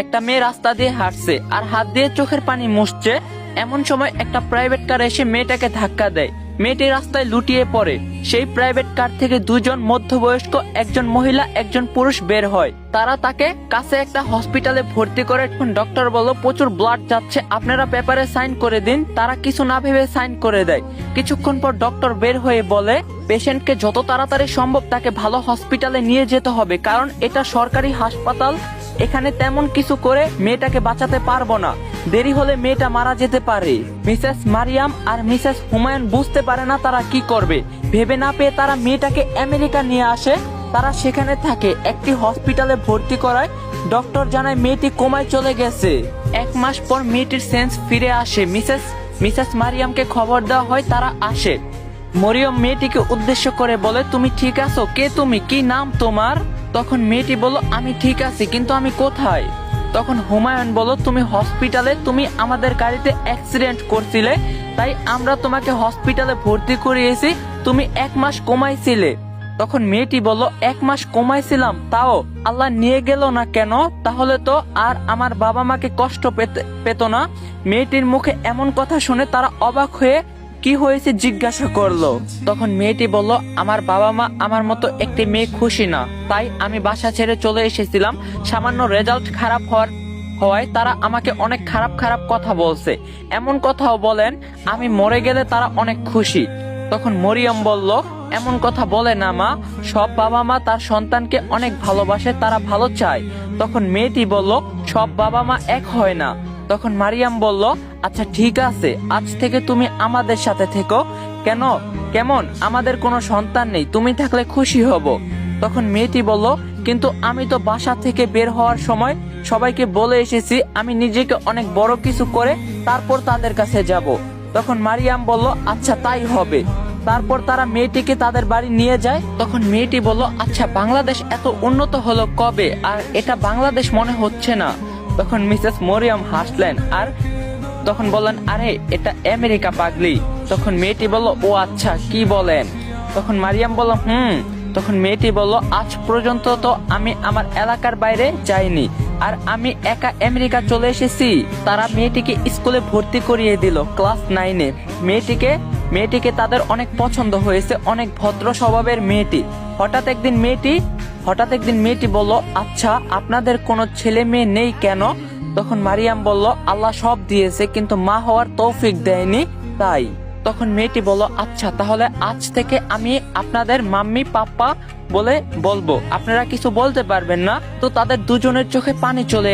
একটা মেয়ে রাস্তা দিয়ে হাঁটছে আর হাত দিয়ে চোখের পানি মুছছে। এমন সময় একটা প্রাইভেট কার এসে মেয়েটাকে ধাক্কা দেয়। মেয়েটি রাস্তায় লুটিয়ে পড়ে। সেই প্রাইভেট কার থেকে দুজন মধ্যবয়স্ক, একজন মহিলা একজন পুরুষ বের হয়। তারা তাকে কাছে একটা হসপিটালে ভর্তি করে। এখন ডক্টর বলল প্রচুর ব্লাড যাচ্ছে, আপনারা পেপারে সাইন করে দিন। তারা কিছু না ভেবে সাইন করে দেয়। কিছুক্ষণ পর ডক্টর বের হয়ে বলে পেশেন্টকে যত তাড়াতাড়ি সম্ভব তাকে ভালো হসপিটালে নিয়ে যেতে হবে, কারণ এটা সরকারি হাসপাতাল। এখানে তেমন কিছু করে মেয়েটাকে বাঁচাতে পারবো না, দেরি হলে মেয়েটা মারা যেতে পারে। মিসেস মারিয়াম আর মিসেস হুমায়ুন বুঝতে পারে না তারা কি করবে। ভেবে না পেয়ে তারা মেয়েটাকে আমেরিকা নিয়ে আসে। তারা সেখানে থাকে, একটি হসপিটালে ভর্তি করায়। ডক্টর জানায় মেয়েটি কোমায় চলে গেছে। 1 মাস পর মেয়েটির সেন্স ফিরে আসে। মিসেস মারিয়ামকে খবর দেওয়া হয়, তারা আসে। মরিয়ম মেয়েটিকে উদ্দেশ্য করে বলে, তুমি ঠিক আছো? কে তুমি? কি নাম তোমার? তখন মেয়েটি বলল, আমি ঠিক আছি, কিন্তু আমি কোথায়? তখন হুমায়ুন বলল, তুমি হসপিটালে, তুমি আমাদের গাড়িতে অ্যাক্সিডেন্ট করছিলে, তাই আমরা তোমাকে হসপিটালে ভর্তি করিয়েছি। তুমি 1 মাস কোমাইছিলে। তখন মেয়েটি বলল, 1 মাস কোমাইছিলাম, তাও আল্লাহ নিয়ে গেল না কেন? তাহলে তো আর আমার বাবা মাকে কষ্ট পেত না। মেয়েটির মুখে এমন কথা শুনে তারা অবাক হয়ে কি হয়েছে জিজ্ঞাসা করলো। তখন মেয়েটি বলল, আমার বাবা মা আমার মতো একটি মেয়ে খুশি না, তাই আমি বাসা ছেড়ে চলে এসেছিলাম। সামান্য রেজাল্ট খারাপ হওয়ায় তারা আমাকে অনেক খারাপ খারাপ কথা বলছে। এমন কথাও বলেন আমি মরে গেলে তারা অনেক খুশি। তখন মরিয়ম বলল, এমন কথা বলে না মা, সব বাবা মা তার সন্তানকে অনেক ভালোবাসে, তারা ভালো চায়। তখন মেয়েটি বলল, সব বাবা মা এক হয় না। তখন মারিয়াম বলল, আচ্ছা ঠিক আছে, আজ থেকে তুমি আমাদের সাথে থেকো। কেমন? আমাদের কোনো সন্তান নেই, তুমি থাকলে খুশি হব। তখন মেয়েটি বলল, কিন্তু আমি তো বাসা থেকে বের হওয়ার সময় সবাইকে বলে এসেছি আমি নিজেকে অনেক বড় কিছু করে তারপর তাদের কাছে যাব। তখন মারিয়াম বলল, আচ্ছা তাই হবে। তারপর তারা মেয়েটিকে তাদের বাড়ি নিয়ে যায়। তখন মেয়েটি বলল, আচ্ছা বাংলাদেশ এত উন্নত হলো কবে? আর এটা বাংলাদেশ মনে হচ্ছে না। তখন মিসেস মরিয়ম হাসলেন আর তখন বললেন, আরে এটা আমেরিকা পাগলি। তখন মেয়েটি বলল, ও আচ্ছা, কি বলেন? তখন মারিয়াম বলল, তখন মেয়েটি বলল, আজ পর্যন্ত তো আমি আমার এলাকার বাইরে যাইনি, আর আমি একা আমেরিকা চলে এসেছি। তারা মেয়েটিকে স্কুলে ভর্তি করিয়ে দিল ক্লাস 9-এ। মেয়েটিকে তাদের অনেক পছন্দ হয়েছে, অনেক ভদ্র স্বভাবের মেয়েটি। হঠাৎ একদিন মেয়েটি বলল, আচ্ছা আপনাদের কোনো ছেলে মেয়ে নেই কেন? তখন মারিয়াম বলল, আল্লাহ সব দিয়েছে, কিন্তু মা হওয়ার তৌফিক দেয়নি, তাই। তখন মেয়েটি বলল, আচ্ছা তাহলে আজ থেকে আমি আপনাদের মাম্মি পাপ্পা বলবো, আপনারা কিছু বলতে পারবেন না। তো তাদের দুজনের চোখে পানি চলে